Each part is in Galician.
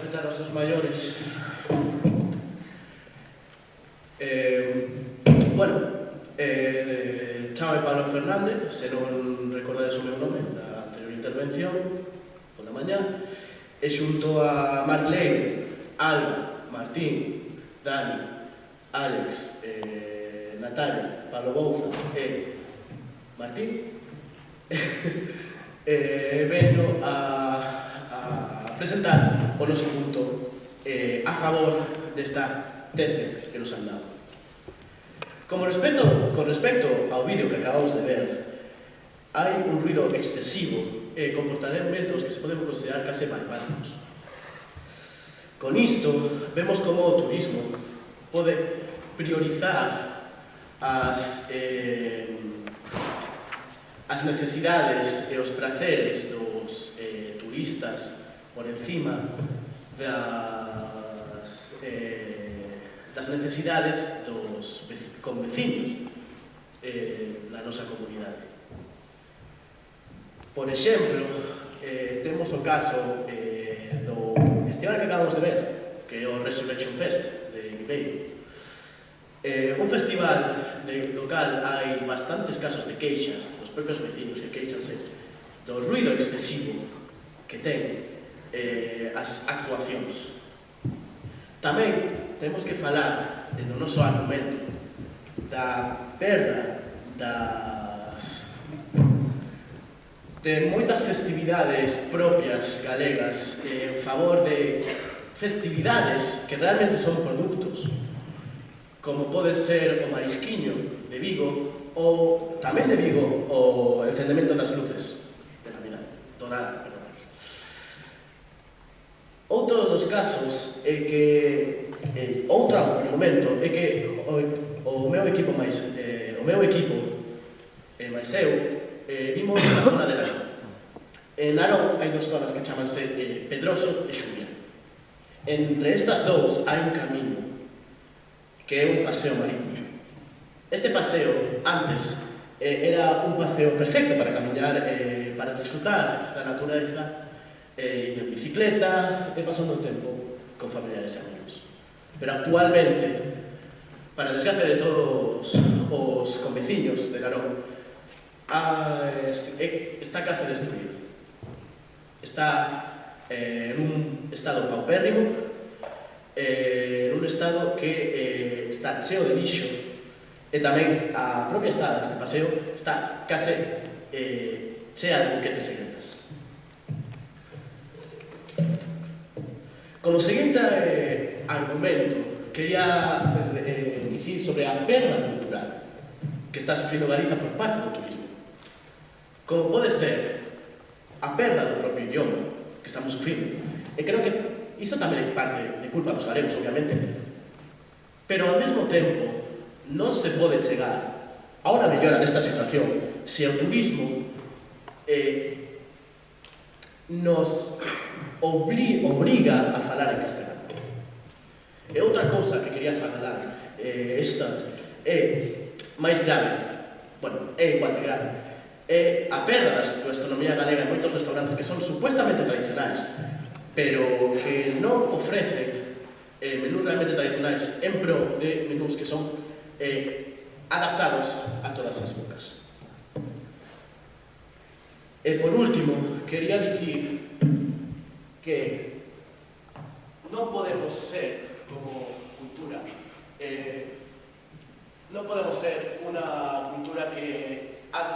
respetar aos seus maiores. Chame Pablo Fernández, se non recordades o meu nome da anterior intervención, pola mañá, e xunto a Marlene, Alba, Martín, Dani, Alex, Natalia, Pablo Bouza e Martín, venno a presentar o noso punto a favor desta tese que nos han dado. Con respecto ao vídeo que acabamos de ver, hai un ruido excesivo e comportamentos que se poden considerar case barbáricos. Con isto, vemos como o turismo pode priorizar as necesidades e os praceres dos turistas por encima das necesidades dos conveciños da nosa comunidade. Por exemplo, temos o caso do festival que acabamos de ver, que é o Resurrection Fest de Viveiro. Un festival do cal hai bastantes casos de queixas dos propios vecinos que queixanse do ruido excesivo que ten as actuacións. Tamén temos que falar no noso argumento da perda de moitas festividades propias galegas en favor de festividades que realmente son produtos, como pode ser o Marisquiño de Vigo, ou tamén de Vigo o encendemento das luces de Navidad, dorada. Outro dos casos é que outro argumento é que o meu equipo máis eu vimos na zona de Narón. En Narón hai dos zonas que chamanse Pedroso e Xulia. Entre estas dous hai un camiño que é un paseo marítimo. Este paseo antes era un paseo perfecto para camiñar, para disfrutar da natureza, en bicicleta e pasando o tempo con familiares e amigos. Pero actualmente, para desgracia de todos os conveciños de Narón, está case destruído. Está en un estado paupérrimo, en un estado que está cheo de lixo, e tamén a propia estrada deste paseo está case chea de buquetes e gretas. Como seguinte argumento, quería dicir sobre a perda cultural que está sufrindo Galiza por parte do turismo. Como pode ser a perda do propio idioma que estamos sufrindo. E creo que iso tamén é parte de culpa dos galegos, obviamente. Pero ao mesmo tempo, non se pode chegar a unha mellora desta situación se o turismo nos obriga a falar en castelán. E outra cousa que quería falar, esta é máis grave, é igual de grave, é a perda da gastronomía galega en moitos restaurantes que son supuestamente tradicionais, pero que non ofrecen menús realmente tradicionais en pro de menús que son adaptados a todas as bocas. E por último, quería dicir que non podemos ser como cultura, non podemos ser unha cultura que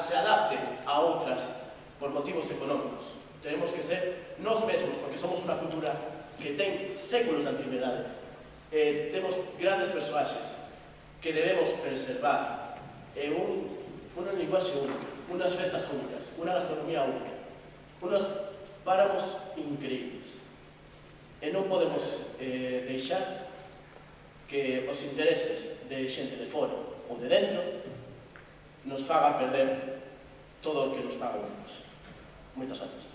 se adapte a outras por motivos económicos. Tenemos que ser nós mesmos, porque somos unha cultura que ten séculos de antigüedade. Temos grandes persoaxes que debemos preservar, unha linguaxe única, unas festas únicas, unha gastronomía única, unos páramos increíbles. E non podemos deixar que os intereses de xente de fora ou de dentro nos faga perder todo o que nos faga únicos. Moitas gracias.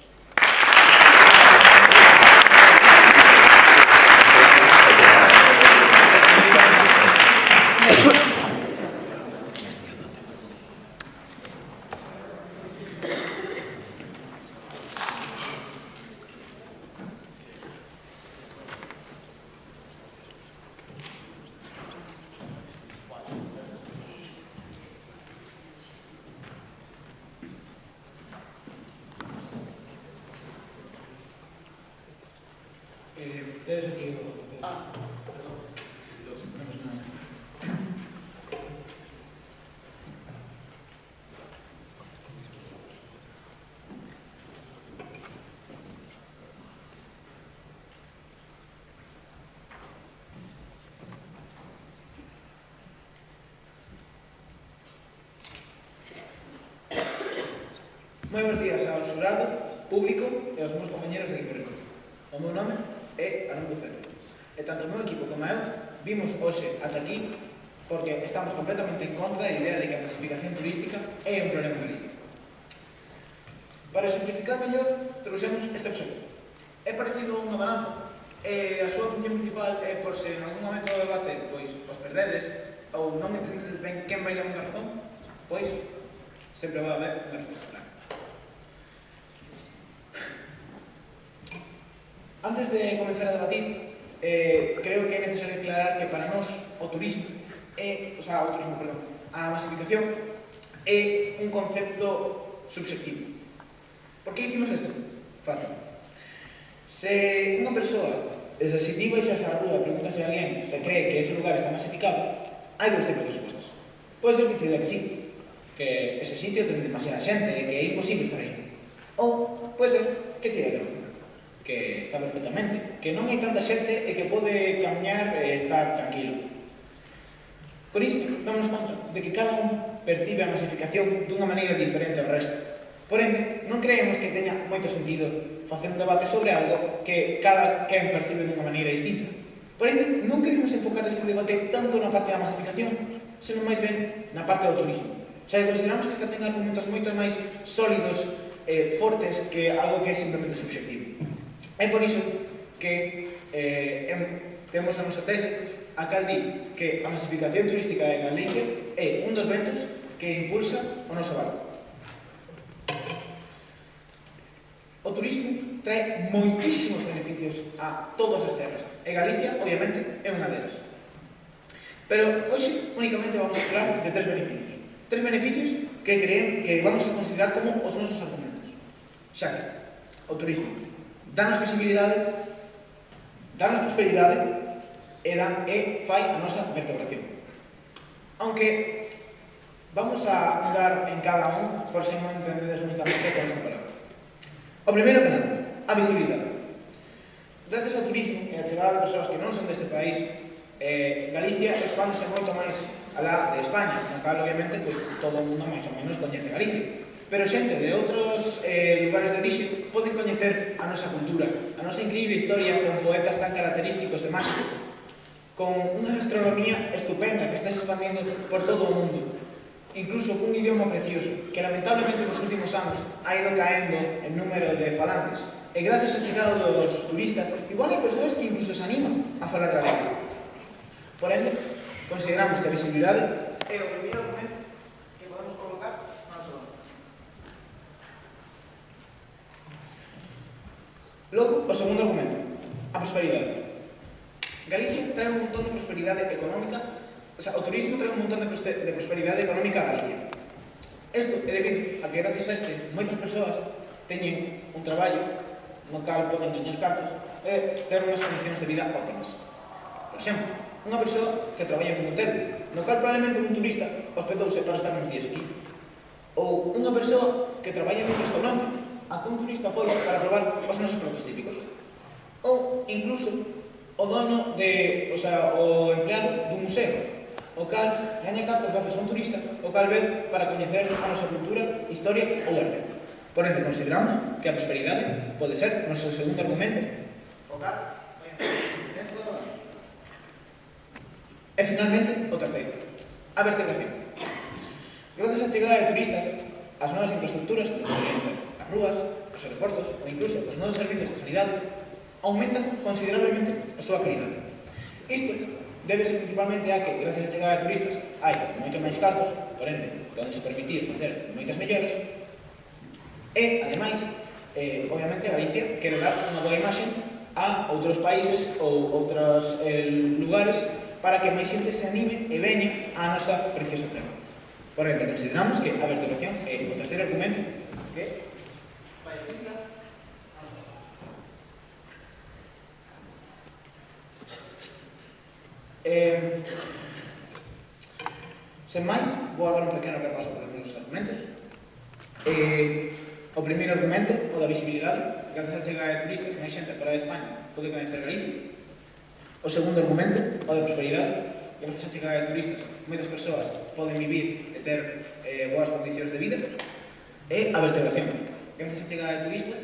Moi bons días ao xurado, público e aos meus compañeros de equipo. O meu nome é Arón Buceta. E tanto o meu equipo como eu vimos hoxe ata aquí porque estamos completamente en contra da idea de que a masificación turística é un problema grave. Para simplificar mellor, trouxemos este obxecto. É parecido a unha balanza e a súa función principal é por se en algún momento do debate pois os perdedes ou non entendedes ben quen vai a unha razón, pois sempre vai haber unha resposta. Antes de comenzar a debatir, creo que é necesario aclarar que para nós o turismo a masificación é un concepto subjetivo. Por que dicimos isto? Fácil. Se unha persoa, se ti baixas á rúa e preguntas a alguén se cree que ese lugar está masificado, hai dos tipos de respostas. Pode ser que te diga que sí, que ese sitio ten demasiada xente e que é imposible estar aí. Ou pode ser que te diga que non, que está perfectamente, que non hai tanta xente e que pode camiñar e estar tranquilo. Con isto, damos conta de que cada un percibe a masificación dunha maneira diferente ao resto. Por ende, non creemos que teña moito sentido facer un debate sobre algo que cada quen percibe dunha maneira distinta. Por ende, non queremos enfocar este debate tanto na parte da masificación, senón máis ben na parte do turismo. Xa que consideramos que esta ten argumentos moito máis sólidos e fortes que algo que é simplemente subjetivo. É por iso que temos a nosa tese a cal di que a masificación turística en Galicia é un dos ventos que impulsa o noso barco. O turismo trae moitísimos beneficios a todas as terras e Galicia, obviamente, é unha delas. Pero hoxe únicamente vamos a falar de tres beneficios. Tres beneficios que vamos a considerar como os nosos argumentos. Xa que o turismo danos visibilidade, danos prosperidade e fai a nosa vertebración. Aunque vamos a andar en cada un por se non entendedes únicamente con esta palabra. O primeiro que nada, a visibilidade. Gracias ao turismo e a chegada de persoas que non son deste país, Galicia expándese moito máis alá de España, no cal, obviamente, pues, todo o mundo máis ou menos coñece Galicia. Pero xente de outros lugares de orixe poden coñecer a nosa cultura, a nosa increíble historia con poetas tan característicos e máxicos, con unha gastronomía estupenda que está se expandindo por todo o mundo, incluso cun idioma precioso, que lamentablemente nos últimos anos ha ido caendo en número de falantes. E gracias ao chegado dos turistas, igual hai persoas que incluso se animan a falar galego. Por ende, consideramos que a visibilidade é o primeiro argumento que podemos colocar na nosa obra. Logo, o segundo argumento, a prosperidade. Galicia trae un montón de prosperidade económica, o turismo trae un montón de prosperidade económica a Galicia. Isto é debido a que gracias a este moitas persoas teñen un traballo no cal poden gañar cartos e ter unhas condicións de vida óptimas. Por exemplo, unha persoa que traballa en un hotel, no cal probablemente un turista hospedouse para estar uns días aquí. Ou unha persoa que traballa en un restaurante, a que un turista foi para probar os nosos pratos típicos. Ou, incluso, o dono o empleado dun museo, o cal gaña cartos gracias a un turista, o cal ven para coñecer a nosa cultura, historia ou arte. Por ende, consideramos que a prosperidade pode ser o noso segundo argumento. O cal, e, finalmente, o terceiro, a vertebración. Gracias á chegada de turistas, as novas infraestructuras, como podrían ser as rúas, os aeroportos ou incluso os novos servicios de sanidade, aumentan considerablemente a súa calidade. Isto débese principalmente a que, gracias á chegada de turistas, hai moito máis cartos, por ende, podense permitir facer moitas melloras, e, ademais, obviamente, Galicia quere dar unha boa imaxe a outros países ou outros lugares para que máis xente se anime e veña á nosa preciosa terra. Por ende, consideramos que a vertebración é o terceiro argumento que vai explicar. Sen máis, vou a dar un pequeno repaso por os meus argumentos. O primeiro argumento, o da visibilidade. Gracias á chegada de turistas, máis xente fora de España pode coñecer Galicia. O segundo argumento, o da prosperidade. Gracias á chegada de turistas, moitas persoas poden vivir e ter boas condicións de vida. E a vertebración. grazas á chegada de turistas,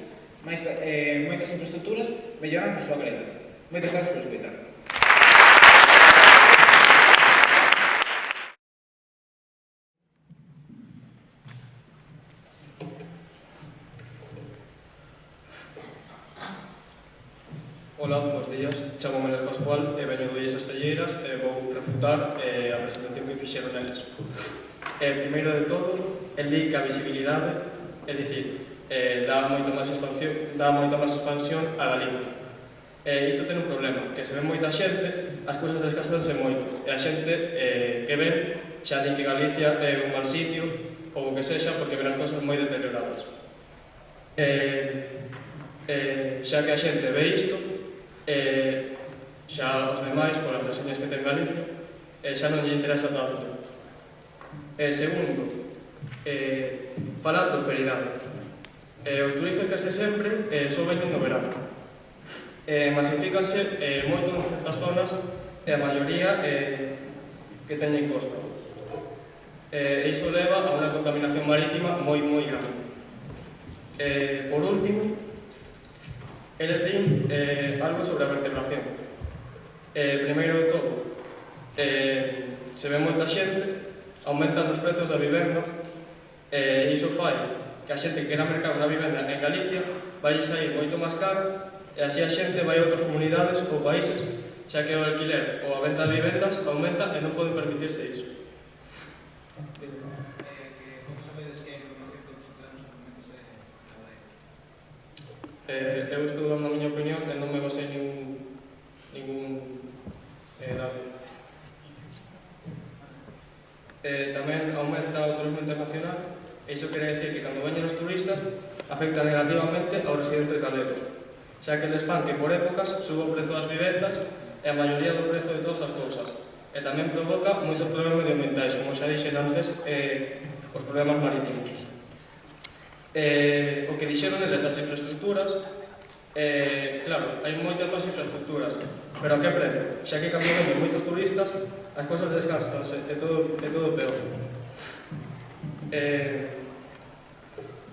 moitas infraestructuras melloran a súa calidade. Moitas grazas por escoitar. Hola, buenos días. Chamo Manuel Pascual e veño do IES Estelleiras e vou refutar a presentación que fixeron eles. Primeiro de todo, el di que a visibilidade, é dicir, dá moita máis expansión a Galicia. Isto ten un problema, que se ve moita xente, as cousas desgastanse moito, e a xente que ven xa di que Galicia é un mal sitio ou o que sexa porque ven as cousas moi deterioradas. Xa que a xente ve isto, xa os demais, polas reseñas que ten Galicia, xa non lle interesa tanto. Segundo, falar de prosperidade. Os turistas case sempre só veñen no verano. Masifícanse moito en certas zonas e a maioría que teñen costa. Iso leva a unha contaminación marítima moi grande. Por último, eles din algo sobre a vertebración. Primeiro de todo, se ve moita xente, aumentan os prezos da vivenda, iso fai que a xente que quera mercar unha vivenda en Galicia vai sair moito máis caro e así a xente vai a outras comunidades ou países, xa que o alquiler ou a venta de vivendas aumenta e non pode permitirse iso. Eu estou dando a miña opinión e non me basei ningún dado. Tamén aumenta o turismo internacional e iso quere decir que cando veñen os turistas afecta negativamente aos residentes galegos, xa que les fan que por épocas suba o prezo das vivendas e a maioría do prezo de todas as cousas, e tamén provoca moitos problemas medioambientais, como xa dixen antes, os problemas marítimos. O que dixeron eles das infraestructuras, claro, hai moitas máis infraestructuras, pero a que prezo? Xa que cando venden moitos turistas, as cosas desgastanse, é todo peor.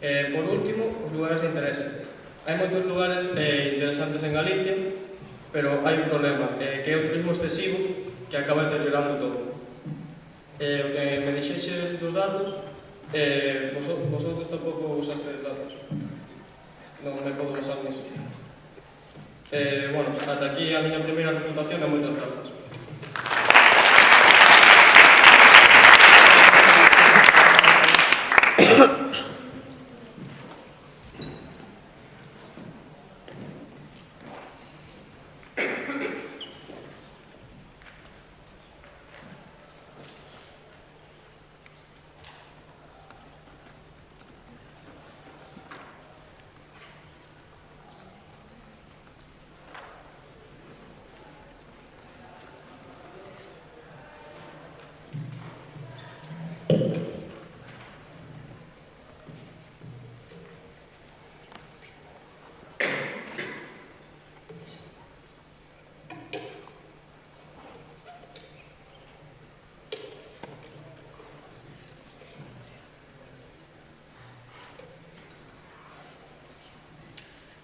Por último, os lugares de interese. Hai moitos lugares interesantes en Galicia, pero hai un problema, que é o turismo excesivo que acaba deteriorando todo. O que me dixeches dos datos, vosotros tampouco usaste datos. Non me podo basar nisso. Bueno, ata aquí a miña primeira refutación e moitas grazas.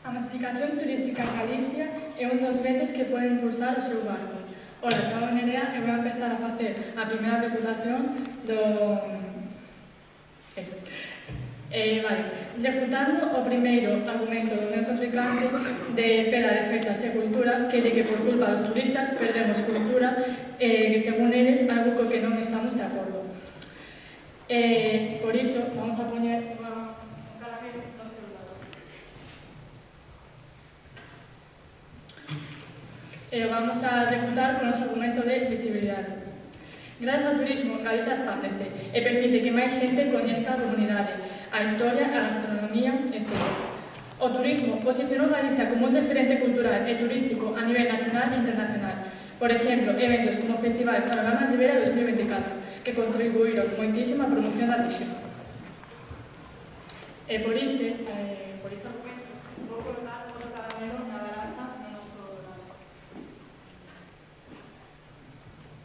A masificación turística en Galicia é un dos vetos que pode impulsar o seu barco. Ola, chamo Nerea e vou empezar a facer a primeira tripulación do... Eso. Refutando o primeiro argumento do meu contrincante de pela de feitas e cultura, que de que por culpa dos turistas perdemos cultura, que según eles algo co que non estamos de acordo. Por iso, vamos a poñer unha carabela no seu lado. Vamos a refutar con o argumento de visibilidade. Grazas ao turismo, Galicia expándese e permite que máis xente coñeza a comunidade, a historia, a gastronomía, etc. O turismo posicionou Galicia como un referente cultural e turístico a nivel nacional e internacional. Por exemplo, eventos como o Festival Salgama Rivera 2024, que contribuíron moitísimo á promoción da rexión. E por iso argumento, vou colocar outro caramelo na balanza no noso lado.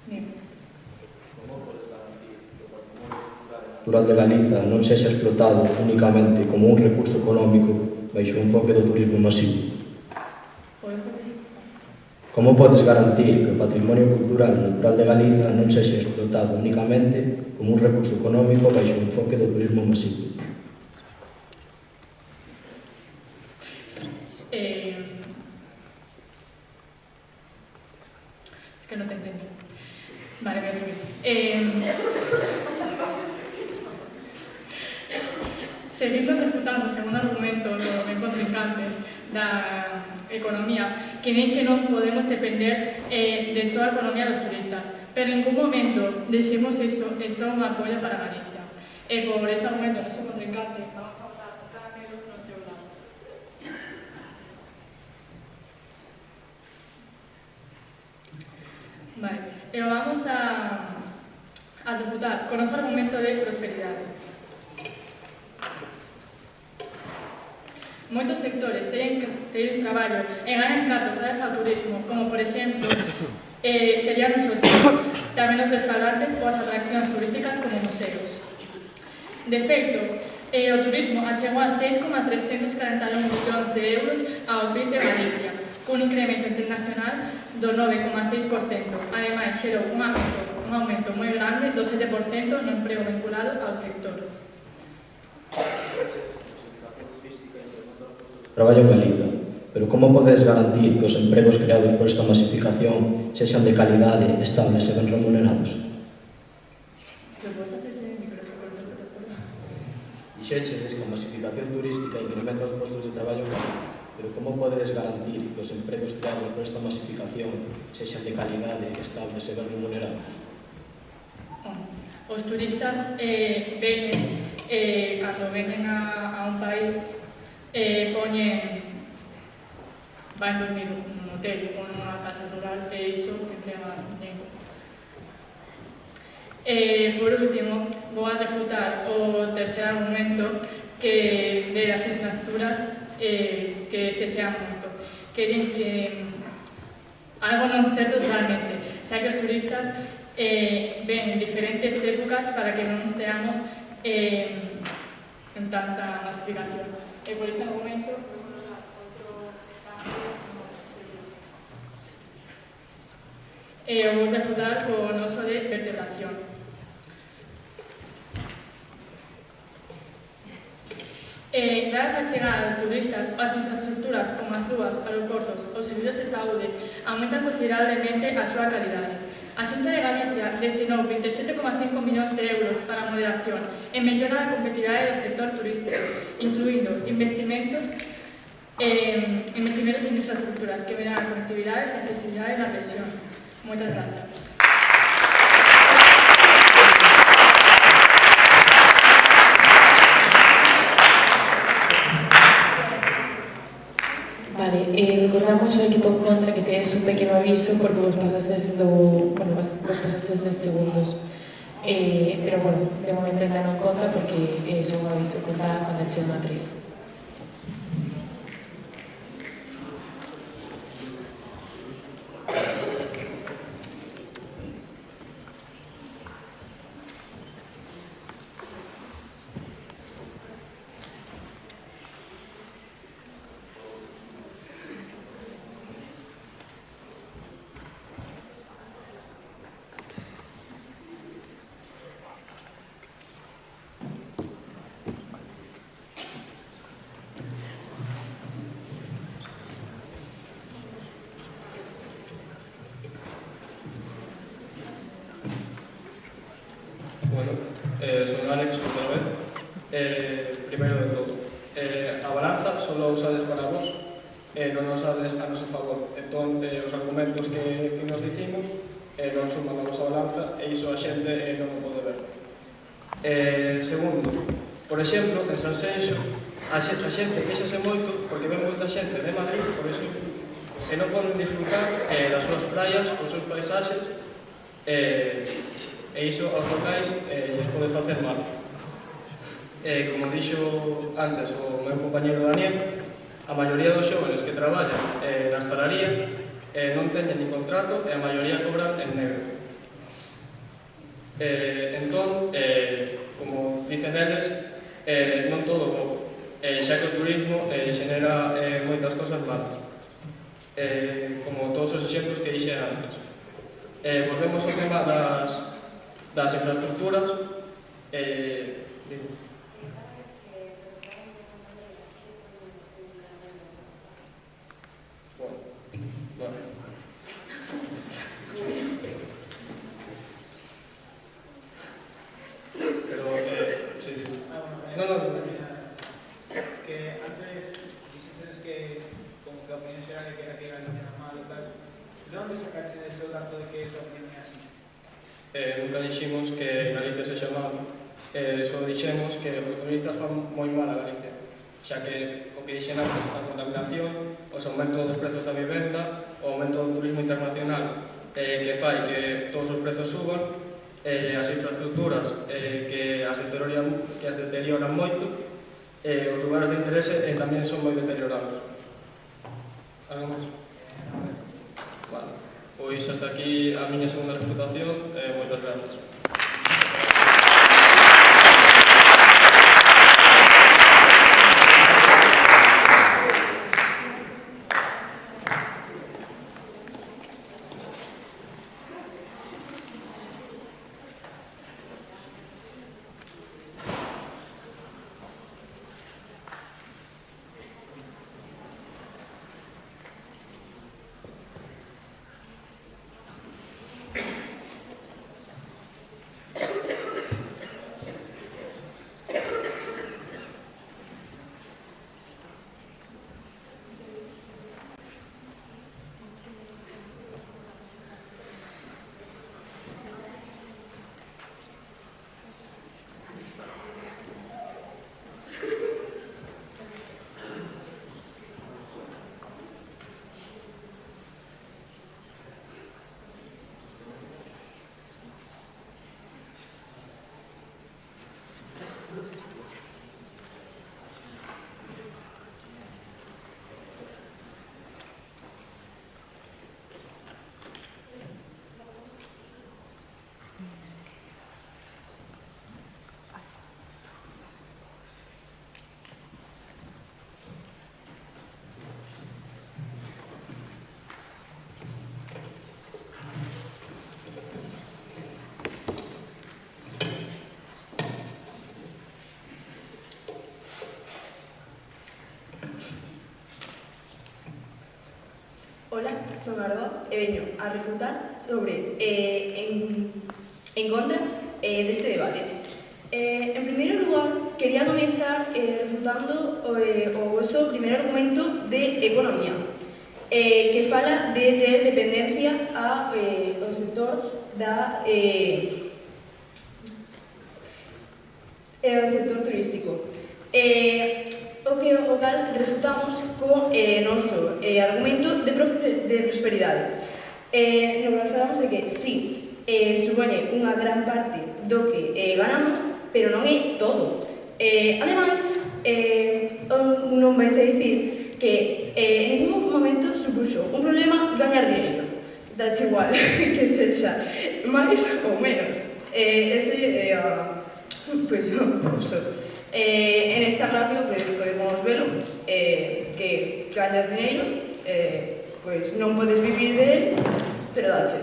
Bien. Como podes garantir que o patrimonio cultural rural de Galiza non sexa explotado únicamente como un recurso económico baixo o enfoque do turismo masivo? Como podes garantir que o patrimonio cultural natural de Galiza non sexa explotado únicamente como un recurso económico baixo o enfoque do turismo masivo? Es que no te entendí. Vale, voy a seguir. Seguindo refutando o segundo argumento do meu contrincante da economía, que nen que non podemos depender de só a economía dos turistas, pero en ningún momento deixemos eso un apoio para Galicia. E por ese argumento do seu contrincante, vamos a votar o caramelo no seu lado. Vale, e vamos a refutar con o noso argumento de prosperidade. Moitos sectores teñen traballo e ganan cartos gracias ao turismo, como por exemplo serían os hoteles, tamén os restaurantes ou as atraccións turísticas como museos. De feito, o turismo achegou a 6,341 millóns de euros ao PIB de Galicia, cun incremento internacional do 9,6%. Ademais, xerou un aumento moi grande do 7% no emprego vinculado ao sector. Traballo en Galiza, pero como podes garantir que os empregos creados por esta masificación sexan de calidade, estables e ben remunerados? Dixéchedes que a masificación turística incrementa os postos de traballo en Galiza, pero como podes garantir que os empregos creados por esta masificación sexan de calidade, estables e ben remunerados? Os turistas cando veñen a un país, van dormir nun hotel ou nunha casa rural, e iso que se llama ñengo. Por último, vou a refutar o tercer argumento que de as infraestructuras que se chean moito. Que din que algo non certo totalmente, xa que os turistas ven en diferentes épocas para que non esteamos en tanta masificación. E por ese argumento, vou refutar co noso de vertebración. Grazas á chegada de turistas, as infraestructuras como as rúas, aeroportos ou servicios de saúde aumentan considerablemente a súa calidade. A Xunta de Galicia destinou 27,5 millóns de euros para a moderación e mellora a competitividade do sector turístico, incluindo investimentos en infraestructuras que melloran a conectividade e accesibilidade da rexión. Moitas gracias. Vale, recordamos ao equipo en contra que tedes un pequeno aviso porque vos pasastes de segundos. Pero bueno, de momento ainda non conta porque é un aviso contada con a cheo matriz. Bueno, son Alex, outra vez. Primeiro de todo, a balanza só usades para vos, non usades a noso favor. Entón, os argumentos que nos dicimos non suman a vosa balanza e iso a xente non o pode ver. Segundo, por exemplo, en Sanxenxo, a xente queixase moito porque ven moita xente de Madrid, por iso, e non poden disfrutar das súas praias, dos seus paisaxes, e iso aos locais lles pode facer mal. Como dixo antes o meu compañeiro Daniel, a maioría dos xóvenes que traballan na hostalería non teñen ni contrato e a maioría cobran en negro. Entón, como neles, non todo bo, xa que o turismo xenera moitas cosas malas, como todos os exemplos que dixen antes. Volvemos ao tema das infraestructuras. Nunca diximos que Galicia sexa malo, só dixemos que os turistas fan moi mal a Galicia, xa que o que dixen antes, a contaminación, os aumentos dos prezos da vivenda, o aumento do turismo internacional que fai que todos os prezos suban, as infraestructuras que as deterioran moito, os lugares de interese tamén son moi deteriorados. Algo máis? Vale. Pois hasta aquí a miña segunda refutación. Moitas grazas. Hola, son Arba e veño a refutar sobre en contra deste debate. En primeiro lugar, quería comenzar refutando o vosso primeiro argumento de economía, que fala de ter dependencia ao sector sector turístico. O cal refutamos co noso argumento de prosperidade. No que falamos de que sí, supone unha gran parte do que ganamos, pero non é todo. Ademais, non vais a dicir que en ningún momento supuxo un problema gañar dinheiro. Dache igual que sexa máis ou menos. Ese é pois o curso. En esta gráfica podemos velo que gañas dinheiro, pois non podes vivir de él, pero dache.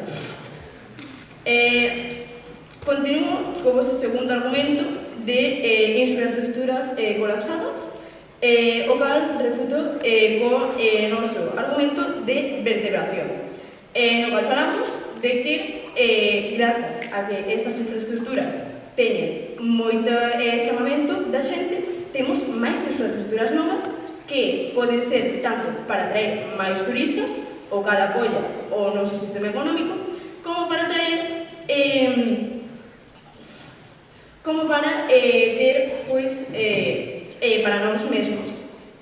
Continuo co vosso segundo argumento de infraestructuras colapsadas, o cal refuto co noso argumento de vertebración, no cal falamos de que grazas a que estas infraestructuras teñen moito chamamento da xente, temos máis infraestructuras novas que poden ser tanto para atraer máis turistas, o cal apoia o noso sistema económico, como para atraer ter pois para nós mesmos.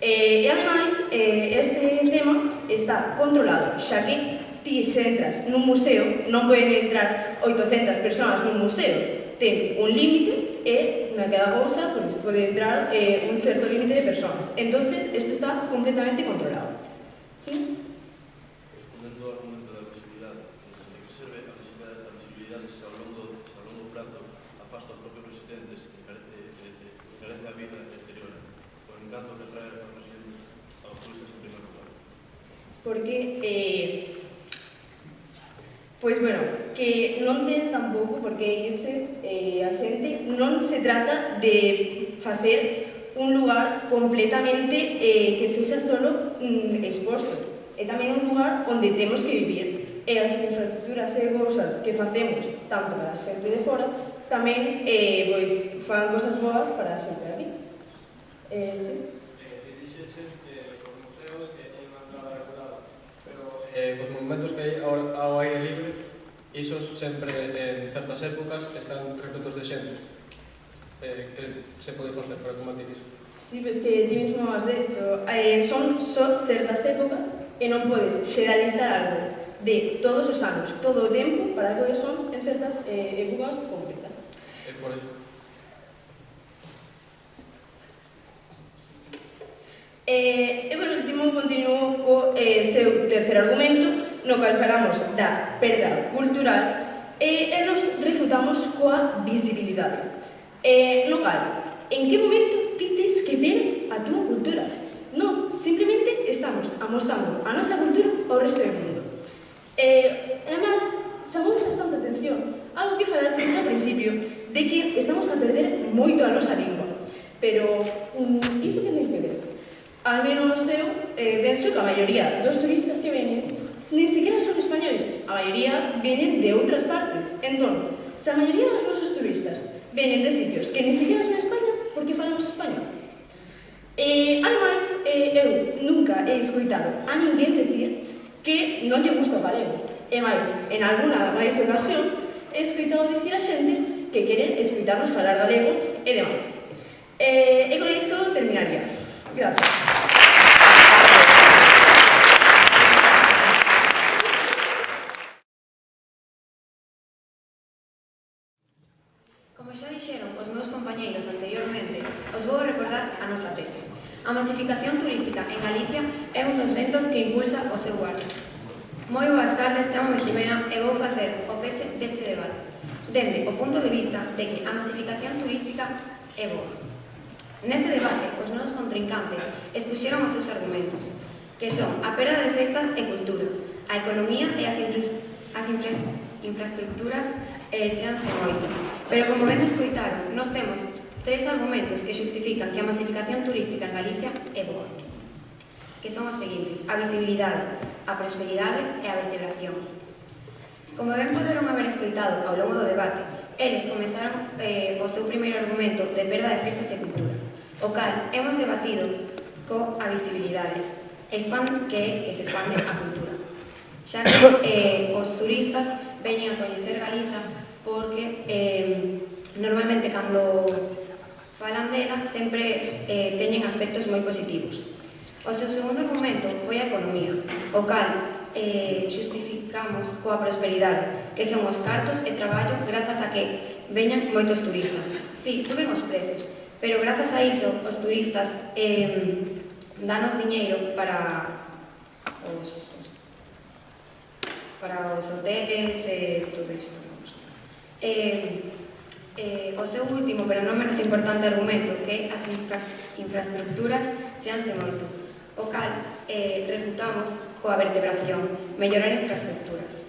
E ademais, este tema está controlado, xa que ti se entras nun museo, non poden entrar 800 persoas nun museo, ten un límite e na cada cousa pode entrar un certo límite de persoas. Entonces, isto está completamente controlado. ¿Sí? Respondendo ao argumento da visibilidade, de que serve a visibilidade se ao longo prazo afasta os propios residentes e encarece porque pois, bueno, que non ten tampouco porque irse a xente, non se trata de facer un lugar completamente que sexa solo exposto. É tamén un lugar onde temos que vivir. E as infraestructuras e cousas que facemos, tanto para a xente de fora, tamén pois, fan cosas boas para a xente de aquí. Sí. Dixeches que os museos teñen unha entrada regulada, pero os monumentos que hai ao aire libre, isos sempre en certas épocas están repletos de xente. Que se pode facer para combatir iso? Sí, pois que ti mesmo has dito, son só certas épocas e non podes xeralizar algo de todos os anos, todo o tempo, para algo que son en certas épocas concretas. Por eso. E por último, continuo co seu terceiro argumento, no cal falamos da perda cultural e nos refutamos coa visibilidade. No cal, en que momento ti tes que ver a túa cultura? Non, simplemente estamos amosando a nosa cultura ao resto do mundo. Además, chamou bastante atención algo que falaches ao principio, de que estamos a perder moito a nosa lingua. Pero, iso que ten que ver? Al menos eu penso que a maioría dos turistas que veñen nin siquiera son españoles, a maioría veñen de outras partes. Entón, se a maioría dos nosos turistas veñen de sitios que nin siquiera son España, por que falamos español? Ademais, eu nunca he escoitado a ninguén decir que non lle gusta o galego. E máis, en alguna máis ocasión, he escoitado dicir a xente que queren escoitarnos falar galego e demais. E con isto terminaría. Gracias. Como xa dixeron os meus compañeiros anteriormente, os vou recordar a nosa tese. A masificación turística en Galicia é un dos ventos que impulsa o seu barco. Moi boas tardes, chamome Jimena e vou facer o peche deste debate, dende o punto de vista de que a masificación turística é boa. Neste debate, os nosos contrincantes expuxeron os seus argumentos, que son a perda de festas e cultura, a economía e as infraestructuras cheanse moito. Pero como ben escoitaron, nós temos tres argumentos que xustifican que a masificación turística en Galicia é boa, que son os seguintes: a visibilidade, a prosperidade e a vertebración. Como ben poderon haber escoitado ao longo do debate, eles comenzaron o seu primeiro argumento de perda de festas e cultura, o cal hemos debatido coa visibilidade, que se expande a cultura, xa que os turistas veñen a coñecer Galiza porque normalmente cando falan dela sempre teñen aspectos moi positivos. O seu segundo argumento foi a economía, o cal xustificamos coa prosperidade, que son os cartos e traballo grazas a que veñan moitos turistas. Sí, suben os prezos, pero grazas a iso os turistas danos diñeiro para os hoteles e todo isto. O seu último, pero non menos importante argumento, que as infraestructuras cheanse moito, o cal refutamos coa vertebración, mellorar infraestructuras.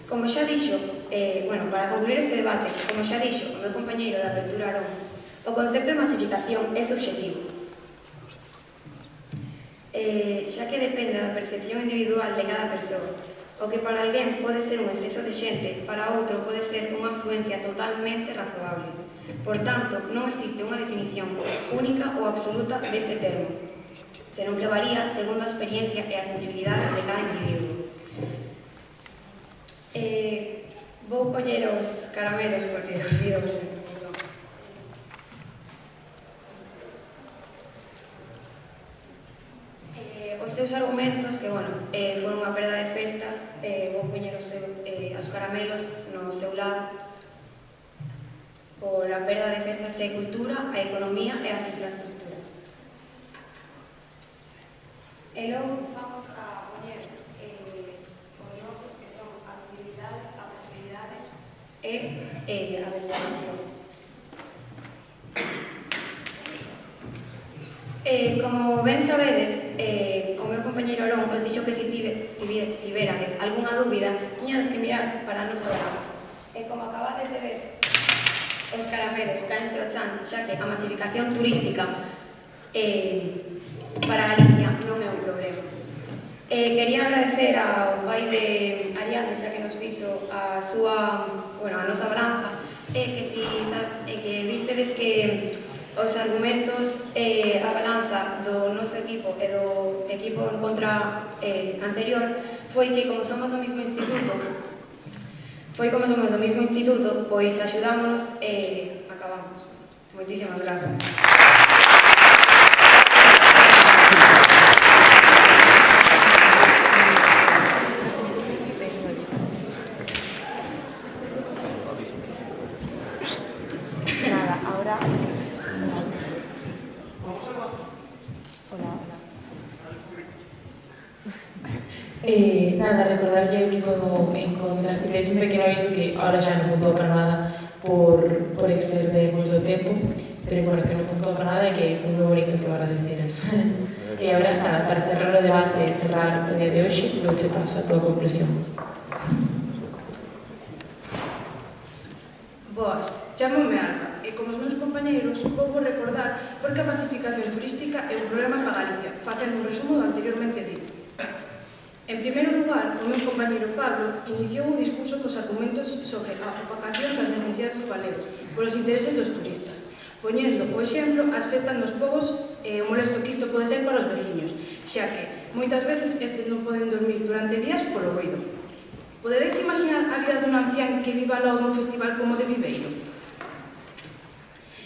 Como xa dixo, para concluir este debate, como xa dixo o meu compañeiro de apertura Arón, o concepto de masificación é subxetivo, xa que depende da percepción individual de cada persoa. O que para alguén pode ser un exceso de xente, para outro pode ser unha afluencia totalmente razoable. Por tanto, non existe unha definición única ou absoluta deste termo, senón que varía segundo a experiencia e a sensibilidade de cada individuo. Vou coller os caramelos porque os vídeos... Os seus argumentos, que, foron unha perda de festas, vou poñer os caramelos no seu lado por a perda de festas e cultura, a economía e as infraestructuras. E logo vamos a poñer os nosos, que son a visibilidade, a prosperidade e a vertebración. Como ben sabedes, o meu compañeiro Alón os dixo que se tiverades algunha dúbida, tiñades que mirar para a nosa Balanza. E como acabades de ver, os caramelos caense ao chan, xa que a masificación turística para Galicia non é un problema. Quería agradecer ao pai de Ariadne, xa que nos fixo a nosa balanza, que vistedes que os argumentos a balanza do noso equipo e do equipo en contra anterior foi que como somos do mismo instituto, pois axudámonos e acabamos. Moitísimas grazas. Nada, ahora... Nada, recordarlle ao equipo en contra que tedes un pequeno aviso que ahora xa non puntou para nada por excedermos do tempo, pero bueno, que non puntou para nada e que foi moi bonito que agora deciras. E agora, nada, para cerrar o debate e cerrar o día de hoxe, vouche paso a tua conclusión. Boas, chámome Alba, e como os meus compañeiros vou recordar por que a masificación turística é un problema para Galicia, facendo un resumo do anteriormente dito. En primeiro lugar, o meu compañeiro Pablo iniciou o discurso cos argumentos sobre a opacación das necesidades dos galegos polos intereses dos turistas, poñendo o exemplo as festas nos povos e o molesto que isto pode ser para os veciños, xa que moitas veces estes non poden dormir durante días polo ruido. Podedes imaginar a vida dun ancián que viva ao lado dun festival como de Viveiro?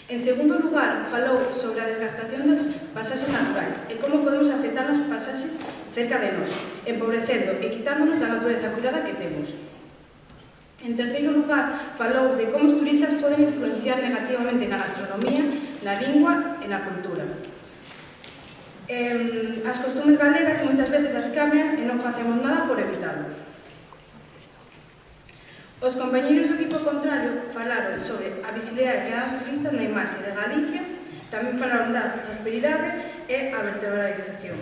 En segundo lugar, falou sobre a desgastación das pasaxes naturais e como podemos afectar as pasaxes cerca de nós, empobrecendo e quitándonos da natureza cuidada que temos. En terceiro lugar, falou de como os turistas poden influenciar negativamente na gastronomía, na lingua e na cultura. As costumes galegas moitas veces as cambian e non facemos nada por evitalo. Os compañeiros do equipo contrario falaron sobre a visibilidade que dan os turistas na imaxe de Galicia, tamén falaron da prosperidade e a vertebralización.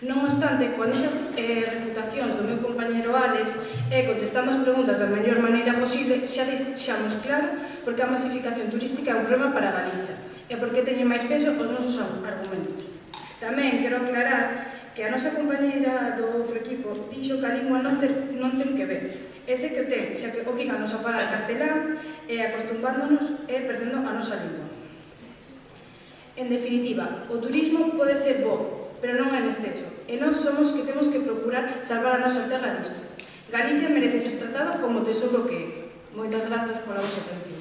Non obstante, con esas refutacións do meu compañeiro Alex e contestando as preguntas da mellor maneira posible, xa deixamos claro porque a masificación turística é un problema para Galicia e porque teñen máis peso os nosos argumentos. Tamén quero aclarar que a nosa compañeira do outro equipo dixo que a lingua non ten que ver. Ese que ten, xa que obriganos a falar castelán e acostumbrándonos e perdendo a nosa lingua. En definitiva, o turismo pode ser bo, pero non en exceso, e nós somos que temos que procurar salvar a nosa terra disto. Galicia merece ser tratado como tesouro que é. Moitas grazas pola vosa atención.